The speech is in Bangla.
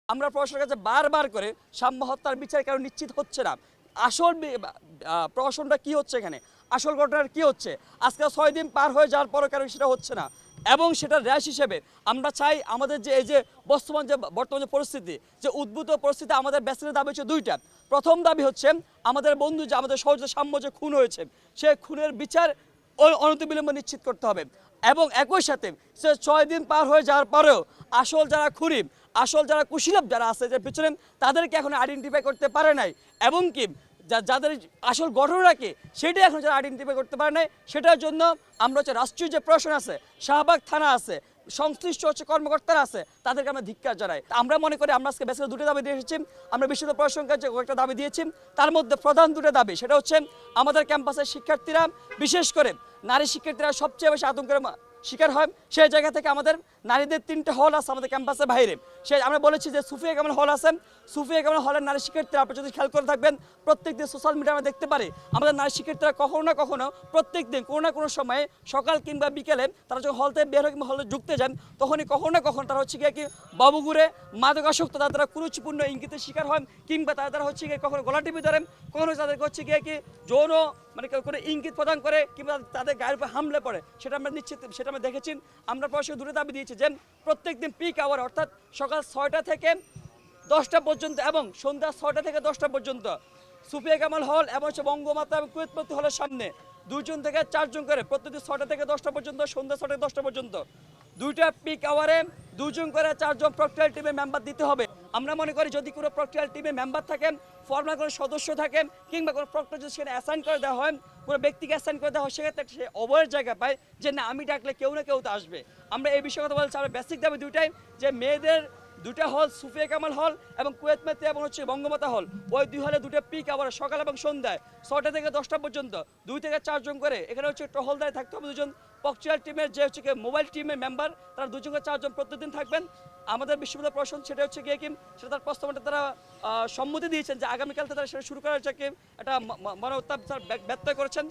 আমরা প্রশাসনের কাছে বারবার করে সাম্য হত্যার বিচার কেন নিশ্চিত হচ্ছে না। আসল প্রহসনটা কি হচ্ছে এখানে, আসল ঘটনার কি হচ্ছে, আজকে 6 দিন পার হয়ে যাওয়ার পরও কেন সেটা হচ্ছে না। এবং সেটা র্যাশ হিসেবে আমরা চাই আমাদের যে এই যে বর্তমান যে পরিস্থিতি, যে উদ্ভূত পরিস্থিতি, আমাদের বেসিকের দাবি হচ্ছে দুইটা। প্রথম দাবি হচ্ছে আমাদের বন্ধু যে আমাদের সহযোগী সাম্য যে খুন হয়েছে, সে খুনের বিচার অনতিবিলম্বে নিশ্চিত করতে হবে। এবং একই সাথে সে 6 দিন পার হয়ে যাওয়ার পরেও আসল যারা খুনি, আসল যারা কুশীলব যারা আছে যে পিছনে, তাদেরকে এখন আইডেন্টিফাই করতে পারে নাই। এবং কি যাদের আসল ঘটনা কি সেটাই এখন যারা আইডেন্টিফাই করতে পারে নাই, সেটার জন্য আমরা হচ্ছে রাষ্ট্রীয় যে প্রশাসন আছে, শাহবাগ থানা আছে, সংশ্লিষ্ট হচ্ছে কর্মকর্তারা আছে, তাদেরকে আমরা ধিক্কার জানাই। আমরা মনে করি আমরা আজকে বেসিক্যালি দুটো দাবি দিয়ে এসেছি। আমরা বিশ্ববিদ্যালয় প্রশাসনকে যে কয়েকটা দাবি দিয়েছি, তার মধ্যে প্রধান দুটো দাবি, সেটা হচ্ছে আমাদের ক্যাম্পাসের শিক্ষার্থীরা, বিশেষ করে নারী শিক্ষার্থীরা সবচেয়ে বেশি আতঙ্কের শিকার হয়। সেই জায়গা থেকে আমাদের নারীদের 3টে হল আছে আমাদের ক্যাম্পাসের বাইরে। আমরা বলেছি যে সুফিয়া কামাল হল আছে, সুফিয়া কামাল হলের নারী শিক্ষার্থীরা আপনি যদি খেয়াল করে থাকবেন, প্রত্যেক দিন সোশ্যাল মিডিয়া আমরা দেখতে পারি আমাদের নারী শিক্ষার্থীরা কখনো না কখনো প্রত্যেক দিন কোনো না কোনো সময়ে সকাল কিংবা বিকেলে তারা যখন হল থেকে বের হয় কিংবা হলে ঢুকতে যান, তখনই কখনো না কখনো তারা হচ্ছে গিয়ে কি বাবুগুড়ে মাদকাসক্ত তারা কুরুচিপূর্ণ ইঙ্গিতের শিকার হয়, কিংবা তারা হচ্ছে গিয়ে কখনো গলা টিপে ধরেন, কখনো তাদেরকে হচ্ছে গিয়ে কি যৌন মানে কোনো ইঙ্গিত প্রদান করে, কিংবা তাদের গায়ের উপর হামলে পড়ে। সেটা আমরা নিশ্চিত, সেটা আমরা দেখেছি। আমরা প্রশাসনের দুটো দাবি দিয়েছি যে প্রত্যেকদিন পিক আওয়ার অর্থাৎ সকাল 6টা থেকে 10টা পর্যন্ত এবং সন্ধ্যা 6টা থেকে 10টা পর্যন্ত সুফিয়া কামাল হল এবং হচ্ছে বঙ্গমাতা এবং কুয়েতপতি হলের সামনে 2জন থেকে 4জন করে প্রত্যেকদিন 6টা থেকে 10টা পর্যন্ত, সন্ধ্যা 6টা থেকে 10টা পর্যন্ত দুইটা পিক আওয়ারে 2জন করে 4জন প্রক্রিয়াল টিমের মেম্বার দিতে হবে। আমরা মনে করি যদি কোনো প্রক্রিয়াল টিমের মেম্বার থাকেন, ফর্মাল কোনো সদস্য থাকেন, কিংবা কোনো প্রক্রিয়া যদি সেখানে অ্যাসাইন করে দেওয়া হয়, কোনো ব্যক্তিকে অ্যাসাইন করে দেওয়া হয়, সেক্ষেত্রে সে অবয়ের জায়গা পায় যে না আমি ডাকলে কেউ না কেউ তো আসবে। আমরা এই বিষয়ে কথা বলছি। আমরা বেসিক দাবি দুইটাই, যে মেয়েদের দুটা হল সুফিয়া কামাল হল এবং কুয়েতমেতে এবং হচ্ছে বঙ্গমাতা হল, ওই দুই হলে দুটো পিক আবার সকাল এবং সন্ধ্যায় 6টা থেকে 10টা পর্যন্ত 2 থেকে 4জন করে এখানে হচ্ছে টহলদারি থাকতে হবে। 2জন পকচুয়াল টিমের যে হচ্ছে মোবাইল টিমের মেম্বার, তারা 2 থেকে 4জন প্রতিদিন থাকবেন। আমাদের বিশ্ববিদ্যালয় প্রশাসন সেটা হচ্ছে গিয়ে কি সেটা তার প্রস্তাবটা তারা সম্মতি দিয়েছেন যে আগামীকাল তারা সেটা শুরু করার একটা মনে ব্যত্যয় করেছেন।